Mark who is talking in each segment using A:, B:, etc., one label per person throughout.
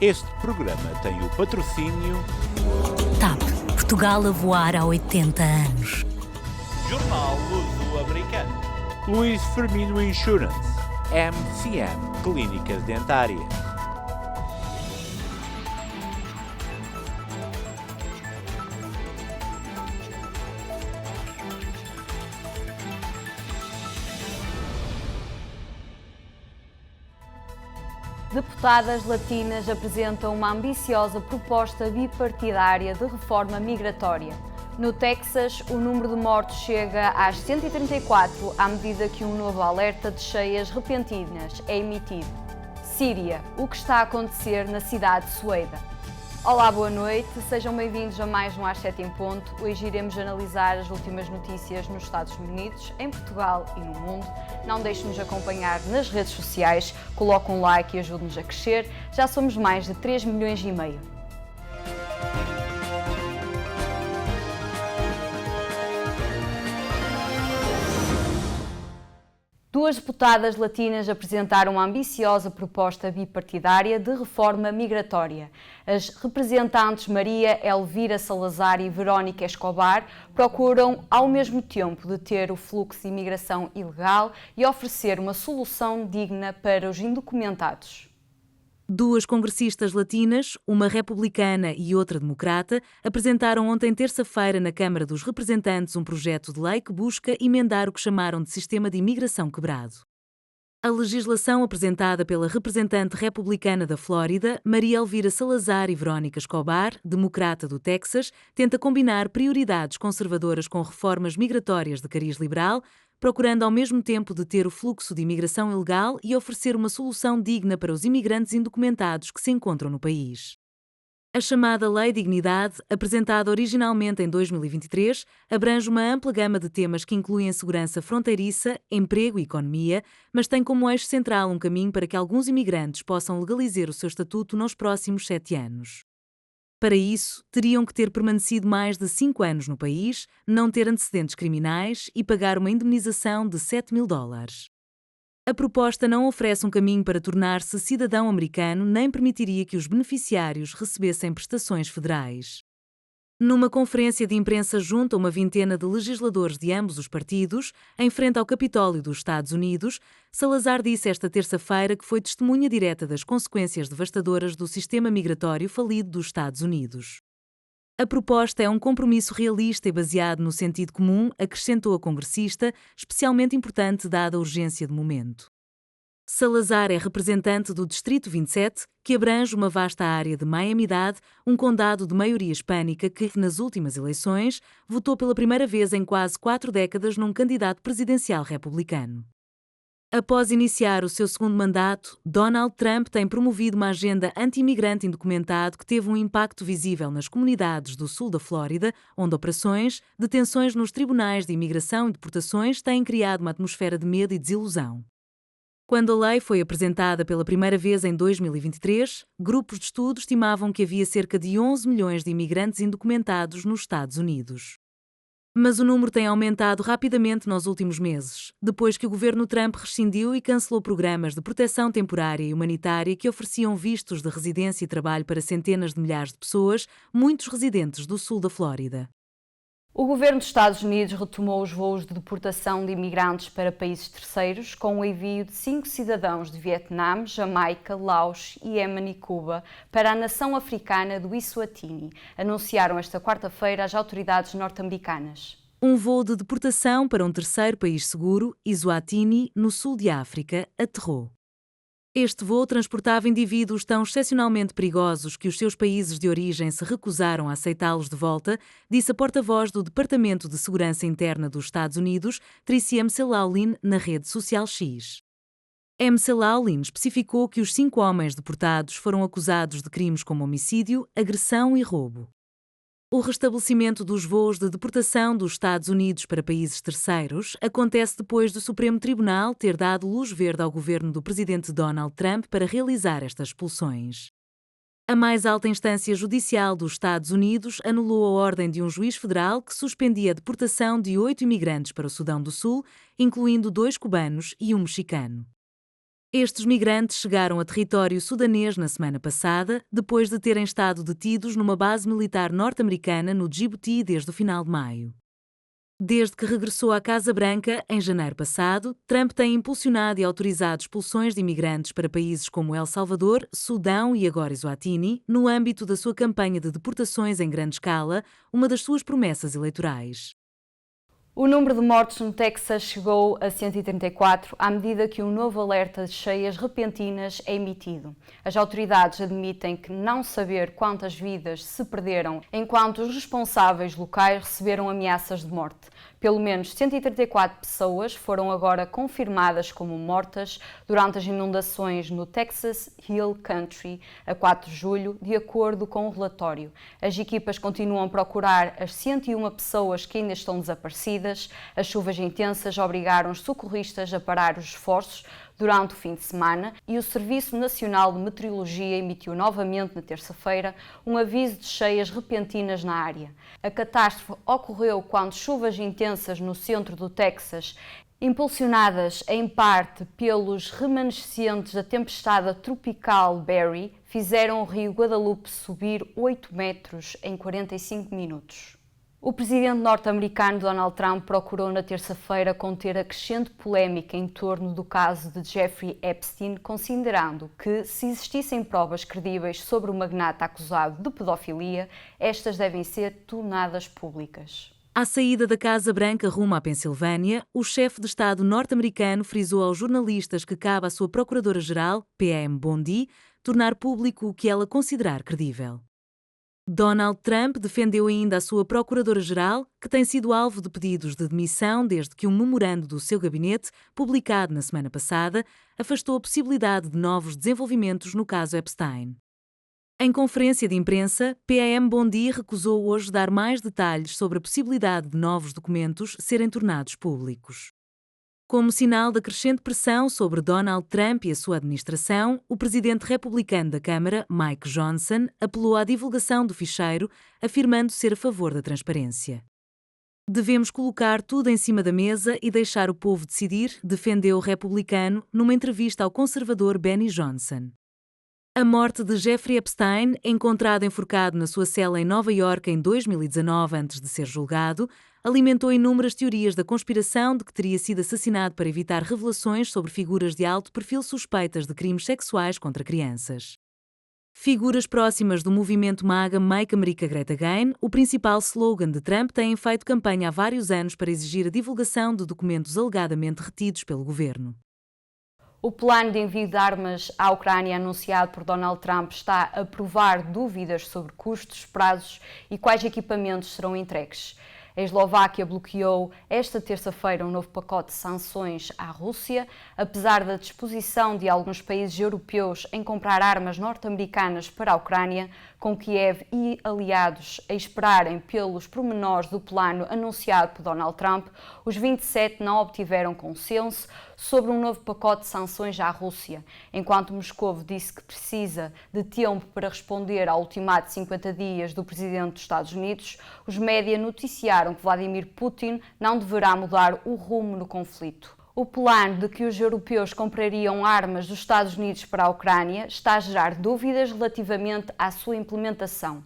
A: Este programa tem o patrocínio
B: TAP, Portugal a voar há 80 anos.
A: Jornal Luso-Americano, Luís Firmino Insurance, MCM Clínicas Dentárias.
C: Deputadas latinas apresentam uma ambiciosa proposta bipartidária de reforma migratória. No Texas, o número de mortos chega às 134 à medida que um novo alerta de cheias repentinas é emitido. Síria, o que está a acontecer na cidade de Sueida. Olá, boa noite, sejam bem-vindos a mais um às 7 em ponto. Hoje iremos analisar as últimas notícias nos Estados Unidos, em Portugal e no mundo. Não deixem de nos acompanhar nas redes sociais, coloquem um like e ajudem-nos a crescer. Já somos mais de 3,5 milhões. Duas deputadas latinas apresentaram uma ambiciosa proposta bipartidária de reforma migratória. As representantes Maria Elvira Salazar e Verónica Escobar procuram, ao mesmo tempo, deter o fluxo de imigração ilegal e oferecer uma solução digna para os indocumentados.
B: Duas congressistas latinas, uma republicana e outra democrata, apresentaram ontem terça-feira na Câmara dos Representantes um projeto de lei que busca emendar o que chamaram de sistema de imigração quebrado. A legislação apresentada pela representante republicana da Flórida, Maria Elvira Salazar e Verónica Escobar, democrata do Texas, tenta combinar prioridades conservadoras com reformas migratórias de cariz liberal, procurando ao mesmo tempo deter o fluxo de imigração ilegal e oferecer uma solução digna para os imigrantes indocumentados que se encontram no país. A chamada Lei Dignidade, apresentada originalmente em 2023, abrange uma ampla gama de temas que incluem a segurança fronteiriça, emprego e economia, mas tem como eixo central um caminho para que alguns imigrantes possam legalizar o seu estatuto nos próximos 7 anos. Para isso, teriam que ter permanecido mais de 5 anos no país, não ter antecedentes criminais e pagar uma indemnização de $7.000. A proposta não oferece um caminho para tornar-se cidadão americano nem permitiria que os beneficiários recebessem prestações federais. Numa conferência de imprensa junto a uma vintena de legisladores de ambos os partidos, em frente ao Capitólio dos Estados Unidos, Salazar disse esta terça-feira que foi testemunha direta das consequências devastadoras do sistema migratório falido dos Estados Unidos. A proposta é um compromisso realista e baseado no sentido comum, acrescentou a congressista, especialmente importante dada a urgência do momento. Salazar é representante do Distrito 27, que abrange uma vasta área de Miami-Dade, um condado de maioria hispânica que, nas últimas eleições, votou pela primeira vez em quase 4 décadas num candidato presidencial republicano. Após iniciar o seu segundo mandato, Donald Trump tem promovido uma agenda anti-imigrante indocumentado que teve um impacto visível nas comunidades do sul da Flórida, onde operações, detenções nos tribunais de imigração e deportações têm criado uma atmosfera de medo e desilusão. Quando a lei foi apresentada pela primeira vez em 2023, grupos de estudo estimavam que havia cerca de 11 milhões de imigrantes indocumentados nos Estados Unidos. Mas o número tem aumentado rapidamente nos últimos meses, depois que o governo Trump rescindiu e cancelou programas de proteção temporária e humanitária que ofereciam vistos de residência e trabalho para centenas de milhares de pessoas, muitos residentes do sul da Flórida.
C: O governo dos Estados Unidos retomou os voos de deportação de imigrantes para países terceiros com o envio de 5 cidadãos de Vietnã, Jamaica, Laos, Iêmen e Cuba para a nação africana do Eswatini, anunciaram esta quarta-feira as autoridades norte-americanas.
B: Um voo de deportação para um terceiro país seguro, Eswatini, no sul de África, aterrou. Este voo transportava indivíduos tão excepcionalmente perigosos que os seus países de origem se recusaram a aceitá-los de volta, disse a porta-voz do Departamento de Segurança Interna dos Estados Unidos, Tricia McLaughlin, na rede social X. McLaughlin especificou que os 5 homens deportados foram acusados de crimes como homicídio, agressão e roubo. O restabelecimento dos voos de deportação dos Estados Unidos para países terceiros acontece depois do Supremo Tribunal ter dado luz verde ao governo do presidente Donald Trump para realizar estas expulsões. A mais alta instância judicial dos Estados Unidos anulou a ordem de um juiz federal que suspendia a deportação de 8 imigrantes para o Sudão do Sul, incluindo 2 cubanos e um mexicano. Estes migrantes chegaram a território sudanês na semana passada, depois de terem estado detidos numa base militar norte-americana no Djibouti desde o final de maio. Desde que regressou à Casa Branca, em janeiro passado, Trump tem impulsionado e autorizado expulsões de imigrantes para países como El Salvador, Sudão e agora Eswatini, no âmbito da sua campanha de deportações em grande escala, uma das suas promessas eleitorais.
C: O número de mortos no Texas chegou a 134 à medida que um novo alerta de cheias repentinas é emitido. As autoridades admitem que não saber quantas vidas se perderam enquanto os responsáveis locais receberam ameaças de morte. Pelo menos 134 pessoas foram agora confirmadas como mortas durante as inundações no Texas Hill Country a 4 de julho, de acordo com o relatório. As equipas continuam a procurar as 101 pessoas que ainda estão desaparecidas. As chuvas intensas obrigaram os socorristas a parar os esforços durante o fim de semana e o Serviço Nacional de Meteorologia emitiu novamente na terça-feira um aviso de cheias repentinas na área. A catástrofe ocorreu quando chuvas intensas no centro do Texas, impulsionadas em parte pelos remanescentes da tempestade tropical Barry, fizeram o rio Guadalupe subir 8 metros em 45 minutos. O presidente norte-americano Donald Trump procurou na terça-feira conter a crescente polémica em torno do caso de Jeffrey Epstein, considerando que, se existissem provas credíveis sobre o magnata acusado de pedofilia, estas devem ser tornadas públicas.
B: À saída da Casa Branca rumo à Pensilvânia, o chefe de Estado norte-americano frisou aos jornalistas que cabe à sua Procuradora-Geral, Pam Bondi, tornar público o que ela considerar credível. Donald Trump defendeu ainda a sua Procuradora-Geral, que tem sido alvo de pedidos de demissão desde que um memorando do seu gabinete, publicado na semana passada, afastou a possibilidade de novos desenvolvimentos no caso Epstein. Em conferência de imprensa, Pam Bondi recusou hoje dar mais detalhes sobre a possibilidade de novos documentos serem tornados públicos. Como sinal da crescente pressão sobre Donald Trump e a sua administração, o presidente republicano da Câmara, Mike Johnson, apelou à divulgação do ficheiro, afirmando ser a favor da transparência. Devemos colocar tudo em cima da mesa e deixar o povo decidir, defendeu o republicano numa entrevista ao conservador Benny Johnson. A morte de Jeffrey Epstein, encontrado enforcado na sua cela em Nova Iorque em 2019 antes de ser julgado, alimentou inúmeras teorias da conspiração de que teria sido assassinado para evitar revelações sobre figuras de alto perfil suspeitas de crimes sexuais contra crianças. Figuras próximas do movimento MAGA Make America Great Again, o principal slogan de Trump, têm feito campanha há vários anos para exigir a divulgação de documentos alegadamente retidos pelo governo.
C: O plano de envio de armas à Ucrânia anunciado por Donald Trump está a provar dúvidas sobre custos, prazos e quais equipamentos serão entregues. A Eslováquia bloqueou esta terça-feira um novo pacote de sanções à Rússia, apesar da disposição de alguns países europeus em comprar armas norte-americanas para a Ucrânia, com Kiev e aliados a esperarem pelos pormenores do plano anunciado por Donald Trump, os 27 não obtiveram consenso sobre um novo pacote de sanções à Rússia. Enquanto Moscou disse que precisa de tempo para responder ao ultimato de 50 dias do presidente dos Estados Unidos, os média noticiaram que Vladimir Putin não deverá mudar o rumo no conflito. O plano de que os europeus comprariam armas dos Estados Unidos para a Ucrânia está a gerar dúvidas relativamente à sua implementação.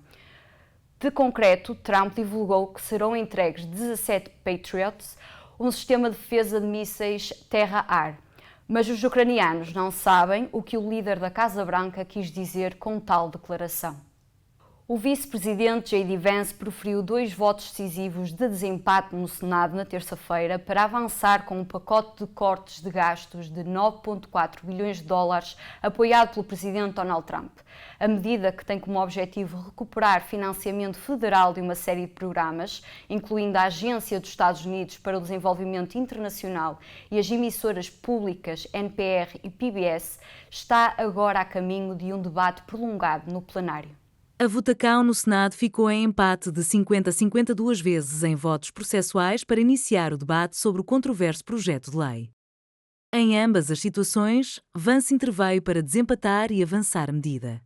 C: De concreto, Trump divulgou que serão entregues 17 Patriots, um sistema de defesa de mísseis terra-ar. Mas os ucranianos não sabem o que o líder da Casa Branca quis dizer com tal declaração. O vice-presidente J.D. Vance proferiu 2 votos decisivos de desempate no Senado na terça-feira para avançar com um pacote de cortes de gastos de 9,4 bilhões de dólares apoiado pelo presidente Donald Trump. A medida, que tem como objetivo recuperar financiamento federal de uma série de programas, incluindo a Agência dos Estados Unidos para o Desenvolvimento Internacional e as emissoras públicas NPR e PBS, está agora a caminho de um debate prolongado no plenário.
B: A votação no Senado ficou em empate de 50 a 52 vezes em votos processuais para iniciar o debate sobre o controverso projeto de lei. Em ambas as situações, Vance interveio para desempatar e avançar a medida.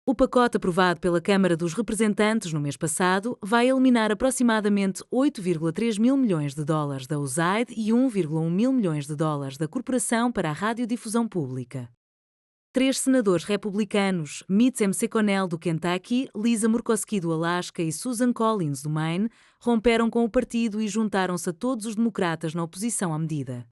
B: O pacote aprovado pela Câmara dos Representantes no mês passado vai eliminar aproximadamente 8,3 mil milhões de dólares da USAID e 1,1 mil milhões de dólares da Corporação para a Radiodifusão Pública. 3 senadores republicanos, Mitch McConnell do Kentucky, Lisa Murkowski do Alasca e Susan Collins do Maine, romperam com o partido e juntaram-se a todos os democratas na oposição à medida.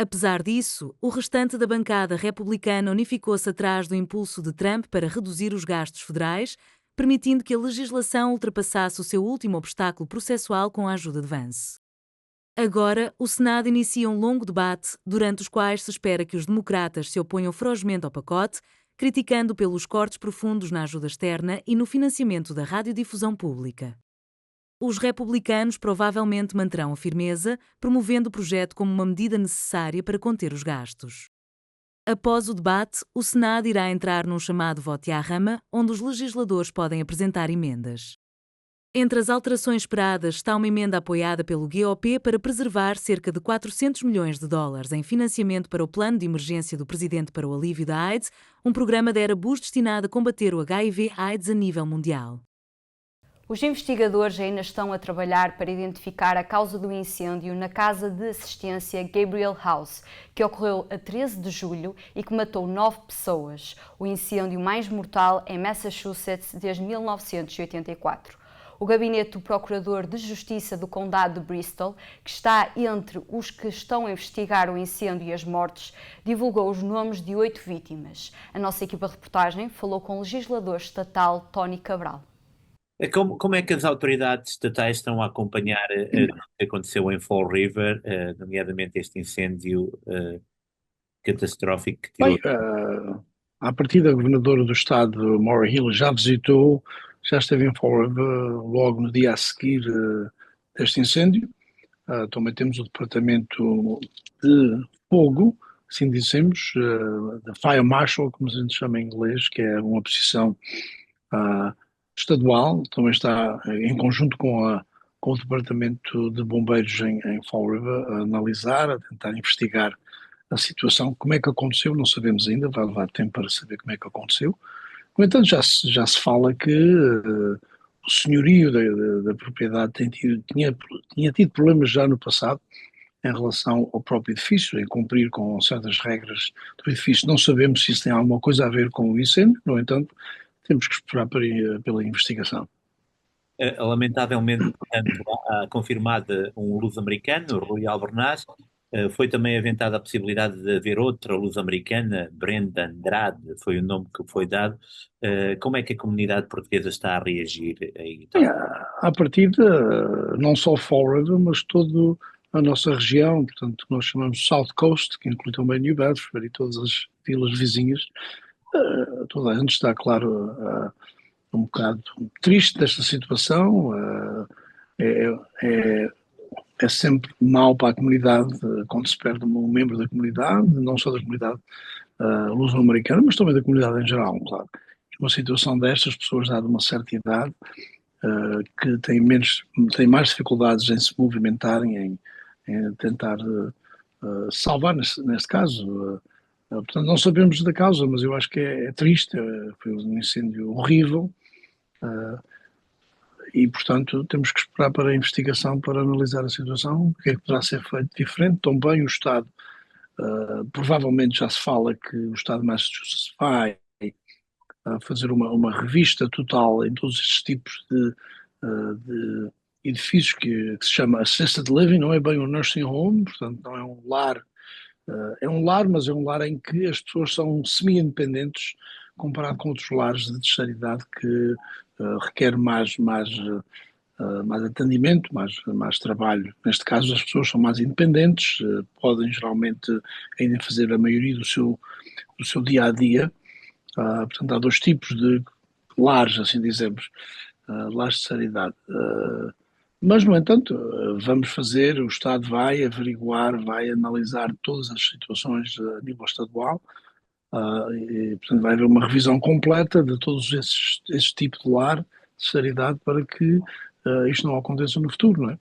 B: Apesar disso, o restante da bancada republicana unificou-se atrás do impulso de Trump para reduzir os gastos federais, permitindo que a legislação ultrapassasse o seu último obstáculo processual com a ajuda de Vance. Agora, o Senado inicia um longo debate, durante os quais se espera que os democratas se oponham ferozmente ao pacote, criticando pelos cortes profundos na ajuda externa e no financiamento da radiodifusão pública. Os republicanos provavelmente manterão a firmeza, promovendo o projeto como uma medida necessária para conter os gastos. Após o debate, o Senado irá entrar num chamado voto à rama, onde os legisladores podem apresentar emendas. Entre as alterações esperadas está uma emenda apoiada pelo GOP para preservar cerca de 400 milhões de dólares em financiamento para o Plano de Emergência do Presidente para o Alívio da AIDS, um programa da era Bush destinado a combater o HIV/AIDS a nível mundial.
C: Os investigadores ainda estão a trabalhar para identificar a causa do incêndio na casa de assistência Gabriel House, que ocorreu a 13 de julho e que matou 9 pessoas, o incêndio mais mortal em Massachusetts desde 1984. O gabinete do Procurador de Justiça do Condado de Bristol, que está entre os que estão a investigar o incêndio e as mortes, divulgou os nomes de 8 vítimas. A nossa equipa de reportagem falou com o legislador estatal Tony Cabral.
D: Como é que as autoridades estatais estão a acompanhar o que aconteceu em Fall River, nomeadamente este incêndio catastrófico que tirou?
E: Bem, à partida, a governadora do estado, Maura Hill, já visitou, já esteve em Fall River logo no dia a seguir deste incêndio. Também temos o departamento de fogo, assim dizemos, da Fire Marshal, como a gente chama em inglês, que é uma posição estadual, também está em conjunto com o Departamento de Bombeiros em Fall River a analisar, a tentar investigar a situação. Como é que aconteceu, não sabemos ainda, vai levar tempo para saber como é que aconteceu. No entanto, já se fala que o senhorio da propriedade tinha tido problemas já no passado em relação ao próprio edifício, em cumprir com certas regras do edifício. Não sabemos se isso tem alguma coisa a ver com o incêndio, no entanto, temos que esperar pela investigação.
D: Lamentavelmente, portanto, há confirmada um luso-americano, Rui Albernaz. Foi também aventada a possibilidade de haver outra luso-americana, Brenda Andrade, foi o nome que foi dado. Como é que a comunidade portuguesa está a reagir aí?
E: À partida, não só Fall River, mas toda a nossa região, portanto, nós chamamos South Coast, que inclui também New Bedford e todas as vilas vizinhas. Toda a gente está, claro, um bocado triste desta situação. É sempre mau para a comunidade quando se perde um membro da comunidade, não só da comunidade luso-americana, mas também da comunidade em geral, claro. Uma situação destas, pessoas já de uma certa idade que têm mais dificuldades em se movimentarem, em tentar salvar, neste caso. Portanto, não sabemos da causa, mas eu acho que é triste, foi um incêndio horrível e, portanto, temos que esperar para a investigação para analisar a situação, o que é que poderá ser feito diferente. Também o Estado, provavelmente já se fala que o Estado de Massachusetts vai fazer uma revista total em todos estes tipos de edifícios que se chama Assisted Living, não é bem um nursing home, portanto não é um lar. É um lar, mas é um lar em que as pessoas são semi-independentes comparado com outros lares de terceira idade que requer mais atendimento, mais trabalho. Neste caso, as pessoas são mais independentes, podem geralmente ainda fazer a maioria do seu dia-a-dia. Portanto, há 2 tipos de lares, assim dizemos, lares de terceira idade. Mas, no entanto, o Estado vai averiguar, vai analisar todas as situações a nível estadual e, portanto, vai haver uma revisão completa de todos esses tipos de lar de terceira idade para que isto não aconteça no futuro, não é?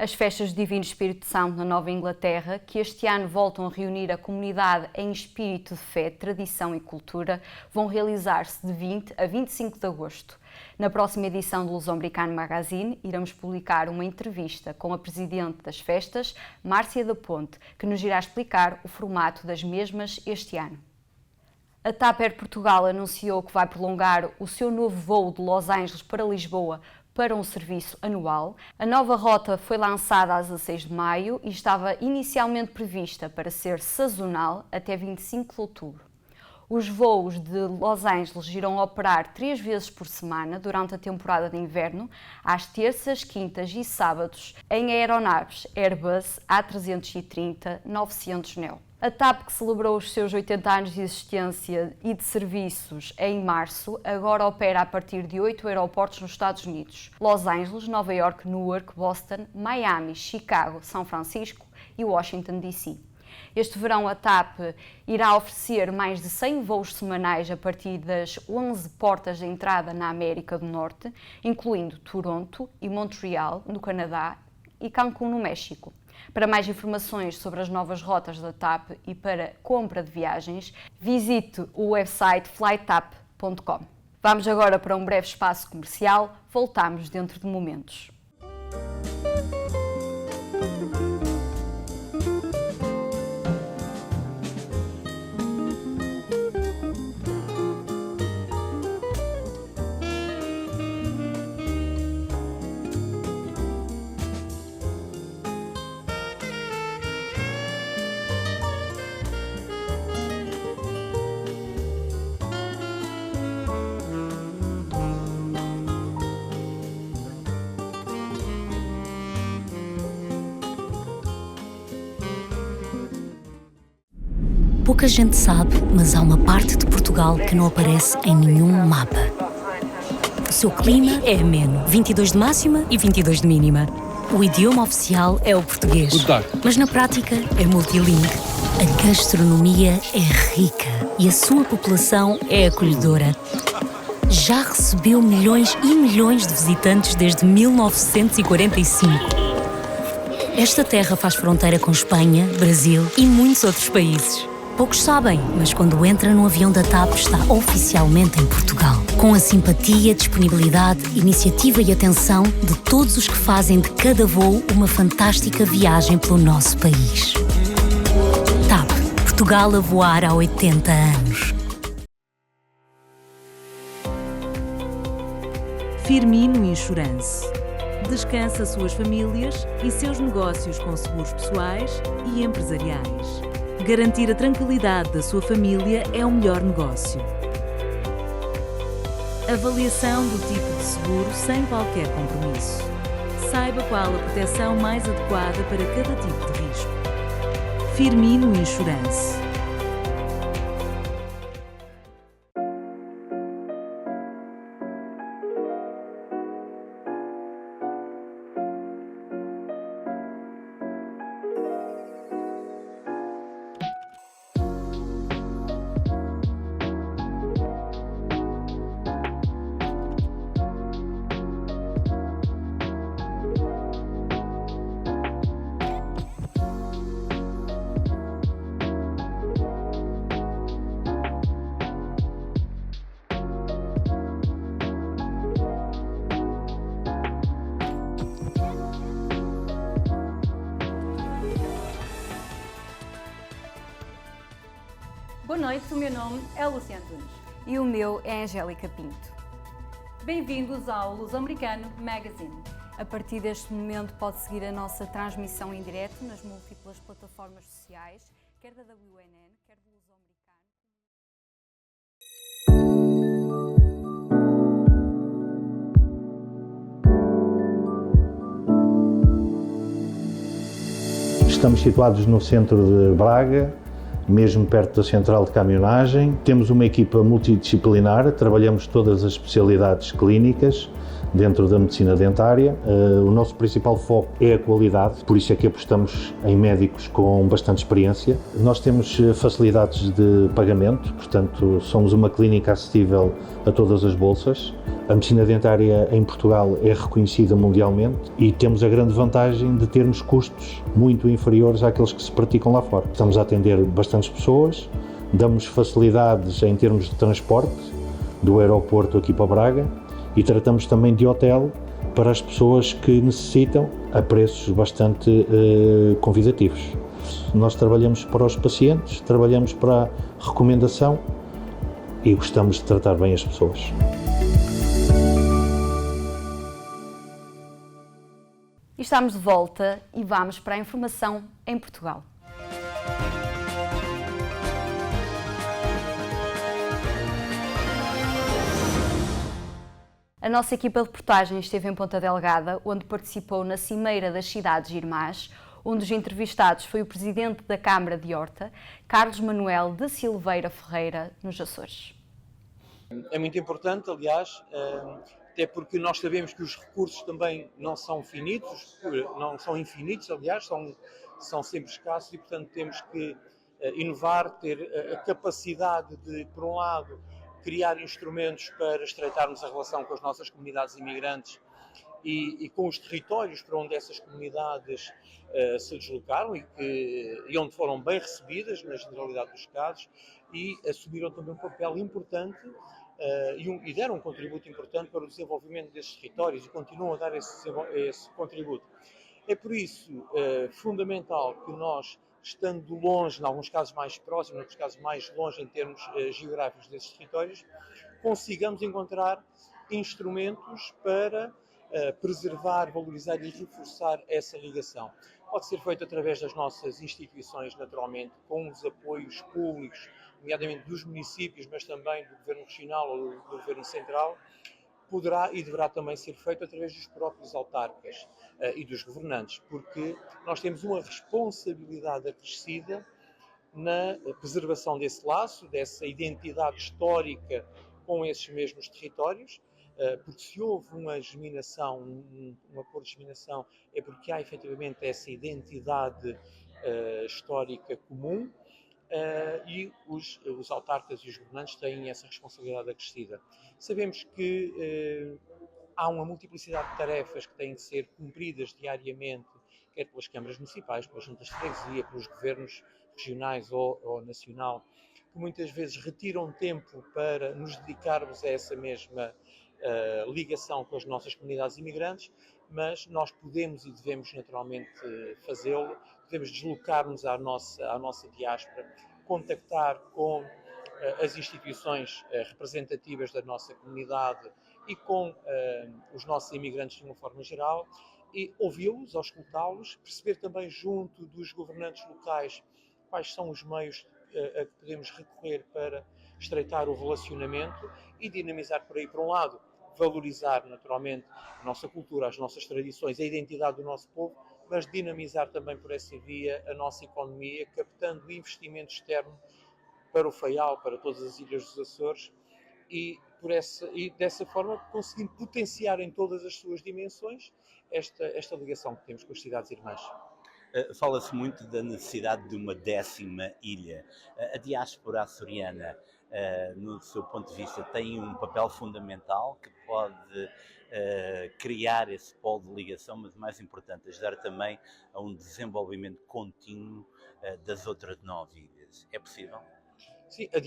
C: As festas do Divino Espírito Santo na Nova Inglaterra, que este ano voltam a reunir a comunidade em espírito de fé, tradição e cultura, vão realizar-se de 20 a 25 de agosto. Na próxima edição do Luso-Americano Magazine, iremos publicar uma entrevista com a presidente das festas, Márcia da Ponte, que nos irá explicar o formato das mesmas este ano. A TAP Air Portugal anunciou que vai prolongar o seu novo voo de Los Angeles para Lisboa para um serviço anual. A nova rota foi lançada a 16 de maio e estava inicialmente prevista para ser sazonal até 25 de outubro. Os voos de Los Angeles irão operar 3 vezes por semana durante a temporada de inverno, às terças, quintas e sábados, em aeronaves Airbus A330-900neo. A TAP, que celebrou os seus 80 anos de existência e de serviços em março, agora opera a partir de 8 aeroportos nos Estados Unidos: Los Angeles, Nova York, Newark, Boston, Miami, Chicago, São Francisco e Washington, D.C. Este verão a TAP irá oferecer mais de 100 voos semanais a partir das 11 portas de entrada na América do Norte, incluindo Toronto e Montreal, no Canadá, e Cancún, no México. Para mais informações sobre as novas rotas da TAP e para compra de viagens, visite o website flytap.com. Vamos agora para um breve espaço comercial, voltamos dentro de momentos.
F: Pouca gente sabe, mas há uma parte de Portugal que não aparece em nenhum mapa. O seu clima é ameno, 22 de máxima e 22 de mínima. O idioma oficial é o português, mas na prática é multilingue. A gastronomia é rica e a sua população é acolhedora. Já recebeu milhões e milhões de visitantes desde 1945. Esta terra faz fronteira com Espanha, Brasil e muitos outros países. Poucos sabem, mas quando entra no avião da TAP está oficialmente em Portugal. Com a simpatia, disponibilidade, iniciativa e atenção de todos os que fazem de cada voo uma fantástica viagem pelo nosso país. TAP, Portugal a voar há 80 anos.
B: Firmino Insurance. Descansa suas famílias e seus negócios com seguros pessoais e empresariais. Garantir a tranquilidade da sua família é o melhor negócio. Avaliação do tipo de seguro sem qualquer compromisso. Saiba qual a proteção mais adequada para cada tipo de risco. Firmino Insurance.
G: Boa noite, o meu nome é Lúcia Antunes.
C: E o meu é Angélica Pinto.
G: Bem-vindos ao Luso-Americano Magazine.
C: A partir deste momento pode seguir a nossa transmissão em direto nas múltiplas plataformas sociais, quer da WNN, quer do Luso-Americano.
H: Estamos situados no centro de Braga, mesmo perto da central de caminhonagem. Temos uma equipa multidisciplinar, trabalhamos todas as especialidades clínicas dentro da medicina dentária. O nosso principal foco é a qualidade, por isso é que apostamos em médicos com bastante experiência. Nós temos facilidades de pagamento, portanto somos uma clínica acessível a todas as bolsas. A medicina dentária em Portugal é reconhecida mundialmente e temos a grande vantagem de termos custos muito inferiores àqueles que se praticam lá fora. Estamos a atender bastantes pessoas, damos facilidades em termos de transporte do aeroporto aqui para Braga e tratamos também de hotel para as pessoas que necessitam a preços bastante convidativos. Nós trabalhamos para os pacientes, trabalhamos para a recomendação e gostamos de tratar bem as pessoas.
C: E estamos de volta e vamos para a informação em Portugal. A nossa equipa de reportagem esteve em Ponta Delgada, onde participou na Cimeira das Cidades Irmãs. Um dos entrevistados foi o presidente da Câmara de Horta, Carlos Manuel de Silveira Ferreira, nos Açores.
I: É muito importante, aliás, até porque nós sabemos que os recursos também não são finitos, não são infinitos, aliás, são sempre escassos e, portanto, temos que inovar, ter a capacidade de, por um lado, criar instrumentos para estreitarmos a relação com as nossas comunidades imigrantes e com os territórios para onde essas comunidades se deslocaram e onde foram bem recebidas, na generalidade dos casos, e assumiram também um papel importante e deram um contributo importante para o desenvolvimento desses territórios e continuam a dar esse contributo. É por isso fundamental que nós, estando longe, em alguns casos mais próximos, em outros casos mais longe em termos geográficos desses territórios, consigamos encontrar instrumentos para preservar, valorizar e reforçar essa ligação. Pode ser feito através das nossas instituições, naturalmente, com os apoios públicos, nomeadamente dos municípios, mas também do Governo Regional ou do Governo Central. Poderá e deverá também ser feito através dos próprios autarcas e dos governantes, porque nós temos uma responsabilidade acrescida na preservação desse laço, dessa identidade histórica com esses mesmos territórios, porque se houve uma germinação, um acordo de germinação, é porque há efetivamente essa identidade histórica comum e os autarcas e os governantes têm essa responsabilidade acrescida. Sabemos que há uma multiplicidade de tarefas que têm de ser cumpridas diariamente, quer pelas câmaras municipais, pelas juntas de freguesia, pelos governos regionais ou nacional, que muitas vezes retiram tempo para nos dedicarmos a essa mesma ligação com as nossas comunidades imigrantes, mas nós podemos e devemos naturalmente fazê-lo, podemos deslocar-nos à nossa diáspora, contactar com as instituições representativas da nossa comunidade e com os nossos imigrantes de uma forma geral e ouvi-los, auscultá-los, perceber também junto dos governantes locais quais são os meios a que podemos recorrer para estreitar o relacionamento e dinamizar por aí, por um lado, valorizar naturalmente a nossa cultura, as nossas tradições, a identidade do nosso povo, mas dinamizar também por essa via a nossa economia, captando investimento externo para o Faial, para todas as ilhas dos Açores e dessa forma conseguindo potenciar em todas as suas dimensões esta ligação que temos com as cidades irmãs.
A: Fala-se muito da necessidade de uma 10ª ilha. A diáspora açoriana, no seu ponto de vista, tem um papel fundamental que pode criar esse polo de ligação, mas o mais importante, ajudar também a um desenvolvimento contínuo das outras 9 ilhas. É possível?
I: Sim, a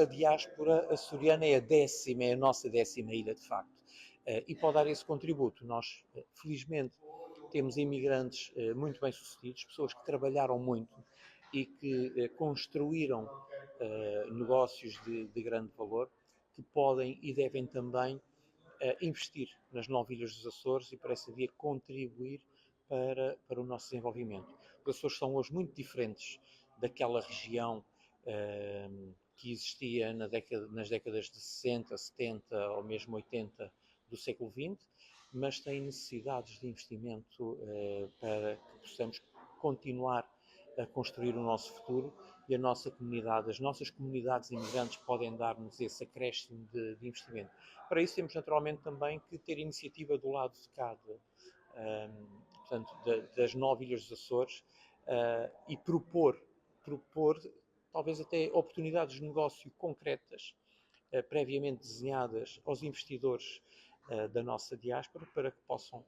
I: diáspora açoriana é a nossa 10ª ilha, de facto, e pode dar esse contributo. Nós, felizmente, temos imigrantes muito bem-sucedidos, pessoas que trabalharam muito e que construíram negócios de grande valor, que podem e devem também investir nas 9 ilhas dos Açores e, por essa via, contribuir para o nosso desenvolvimento. Os Açores são hoje muito diferentes daquela região que existia nas décadas de 60, 70 ou mesmo 80 do século XX, mas têm necessidades de investimento para que possamos continuar a construir o nosso futuro e a nossa comunidade, as nossas comunidades imigrantes podem dar-nos esse acréscimo de investimento. Para isso temos naturalmente também que ter iniciativa do lado de cada, portanto, das 9 ilhas dos Açores e propor talvez até oportunidades de negócio concretas previamente desenhadas aos investidores da nossa diáspora para que possam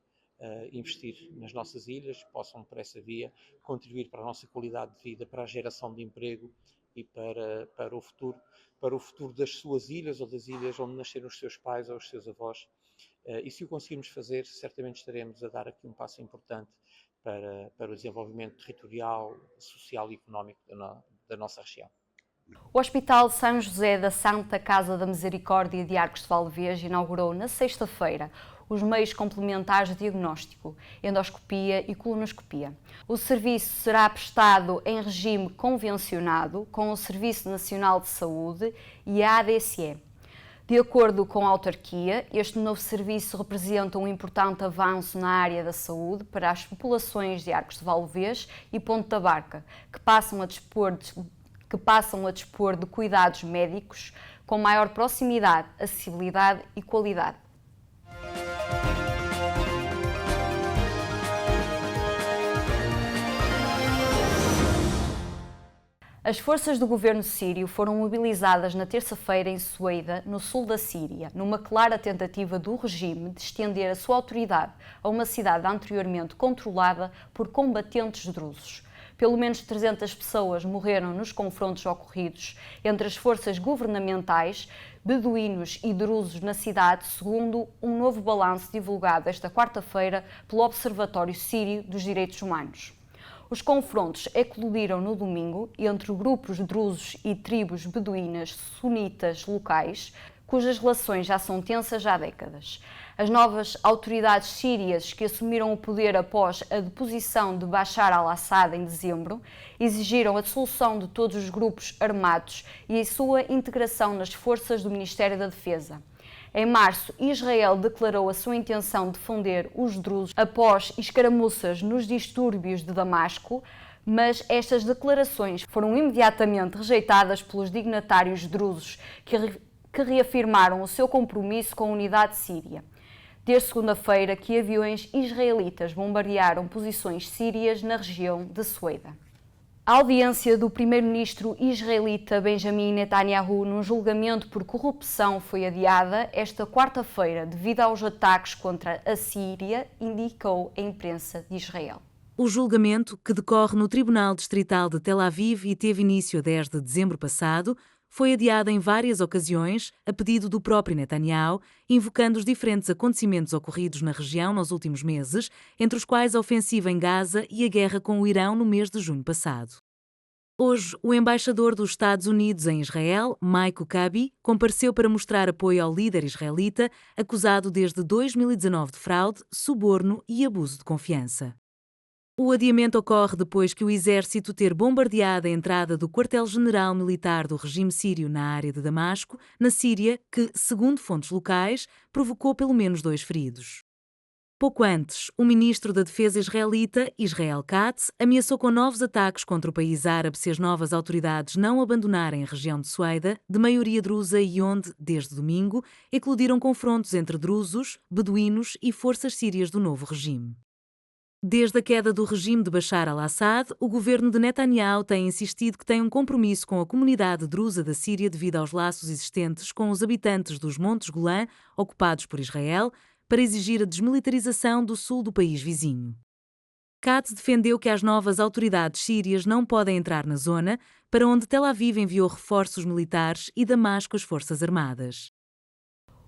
I: investir nas nossas ilhas, possam por essa via contribuir para a nossa qualidade de vida, para a geração de emprego e para o futuro das suas ilhas ou das ilhas onde nasceram os seus pais ou os seus avós. E se o conseguirmos fazer, certamente estaremos a dar aqui um passo importante para o desenvolvimento territorial, social e económico da nossa região.
C: O Hospital São José da Santa Casa da Misericórdia de Arcos de Valdevez inaugurou na sexta-feira os meios complementares de diagnóstico, endoscopia e colonoscopia. O serviço será prestado em regime convencionado com o Serviço Nacional de Saúde e a ADSE. De acordo com a autarquia, este novo serviço representa um importante avanço na área da saúde para as populações de Arcos de Valdevez e Ponte da Barca, que passam a dispor de cuidados médicos com maior proximidade, acessibilidade e qualidade. As forças do governo sírio foram mobilizadas na terça-feira em Sueida, no sul da Síria, numa clara tentativa do regime de estender a sua autoridade a uma cidade anteriormente controlada por combatentes drusos. Pelo menos 300 pessoas morreram nos confrontos ocorridos entre as forças governamentais, beduínos e drusos na cidade, segundo um novo balanço divulgado esta quarta-feira pelo Observatório Sírio dos Direitos Humanos. Os confrontos eclodiram no domingo entre grupos drusos e tribos beduínas sunitas locais, cujas relações já são tensas há décadas. As novas autoridades sírias, que assumiram o poder após a deposição de Bashar al-Assad em dezembro, exigiram a dissolução de todos os grupos armados e a sua integração nas forças do Ministério da Defesa. Em março, Israel declarou a sua intenção de defender os drusos após escaramuças nos distúrbios de Damasco, mas estas declarações foram imediatamente rejeitadas pelos dignatários drusos, que reafirmaram o seu compromisso com a unidade síria. Desde segunda-feira que aviões israelitas bombardearam posições sírias na região de Sueida. A audiência do primeiro-ministro israelita Benjamin Netanyahu num julgamento por corrupção foi adiada esta quarta-feira devido aos ataques contra a Síria, indicou a imprensa de Israel.
B: O julgamento, que decorre no Tribunal Distrital de Tel Aviv e teve início a 10 de dezembro passado, foi adiado em várias ocasiões, a pedido do próprio Netanyahu, invocando os diferentes acontecimentos ocorridos na região nos últimos meses, entre os quais a ofensiva em Gaza e a guerra com o Irão no mês de junho passado. Hoje, o embaixador dos Estados Unidos em Israel, Mike Huckabee, compareceu para mostrar apoio ao líder israelita, acusado desde 2019 de fraude, suborno e abuso de confiança. O adiamento ocorre depois que o exército ter bombardeado a entrada do quartel-general militar do regime sírio na área de Damasco, na Síria, que, segundo fontes locais, provocou pelo menos 2 feridos. Pouco antes, o ministro da Defesa israelita, Israel Katz, ameaçou com novos ataques contra o país árabe se as novas autoridades não abandonarem a região de Sueida, de maioria drusa e onde, desde domingo, eclodiram confrontos entre drusos, beduínos e forças sírias do novo regime. Desde a queda do regime de Bashar al-Assad, o governo de Netanyahu tem insistido que tem um compromisso com a comunidade drusa da Síria devido aos laços existentes com os habitantes dos Montes Golã, ocupados por Israel, para exigir a desmilitarização do sul do país vizinho. Katz defendeu que as novas autoridades sírias não podem entrar na zona, para onde Tel Aviv enviou reforços militares e Damasco as forças armadas.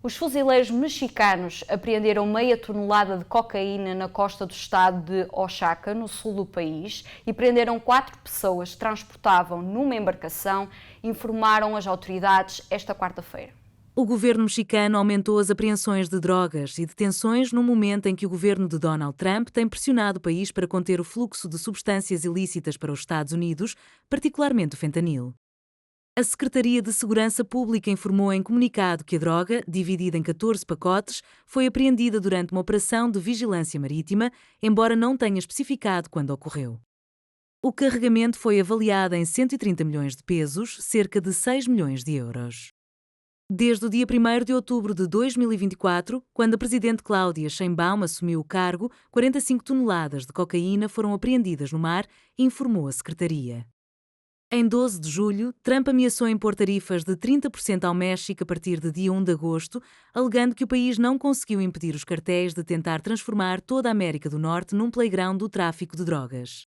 C: Os fuzileiros mexicanos apreenderam meia tonelada de cocaína na costa do estado de Oaxaca, no sul do país, e prenderam 4 pessoas que transportavam numa embarcação, informaram as autoridades esta quarta-feira.
B: O governo mexicano aumentou as apreensões de drogas e detenções no momento em que o governo de Donald Trump tem pressionado o país para conter o fluxo de substâncias ilícitas para os Estados Unidos, particularmente o fentanil. A Secretaria de Segurança Pública informou em comunicado que a droga, dividida em 14 pacotes, foi apreendida durante uma operação de vigilância marítima, embora não tenha especificado quando ocorreu. O carregamento foi avaliado em 130 milhões de pesos, cerca de 6 milhões de euros. Desde o dia 1º de outubro de 2024, quando a presidente Cláudia Sheinbaum assumiu o cargo, 45 toneladas de cocaína foram apreendidas no mar, informou a Secretaria. Em 12 de julho, Trump ameaçou impor tarifas de 30% ao México a partir de dia 1 de agosto, alegando que o país não conseguiu impedir os cartéis de tentar transformar toda a América do Norte num playground do tráfico de drogas.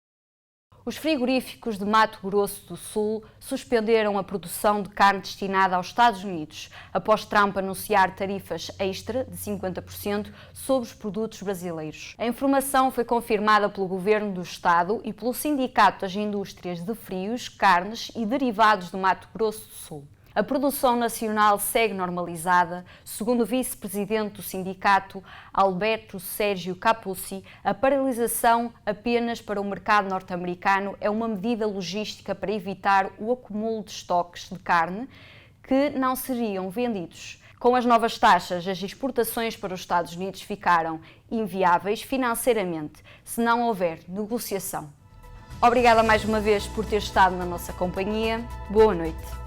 C: Os frigoríficos de Mato Grosso do Sul suspenderam a produção de carne destinada aos Estados Unidos, após Trump anunciar tarifas extra de 50% sobre os produtos brasileiros. A informação foi confirmada pelo Governo do Estado e pelo Sindicato das Indústrias de Frios, Carnes e Derivados do Mato Grosso do Sul. A produção nacional segue normalizada. Segundo o vice-presidente do sindicato, Alberto Sérgio Capucci, a paralisação apenas para o mercado norte-americano é uma medida logística para evitar o acúmulo de estoques de carne que não seriam vendidos. Com as novas taxas, as exportações para os Estados Unidos ficaram inviáveis financeiramente, se não houver negociação. Obrigada mais uma vez por ter estado na nossa companhia. Boa noite.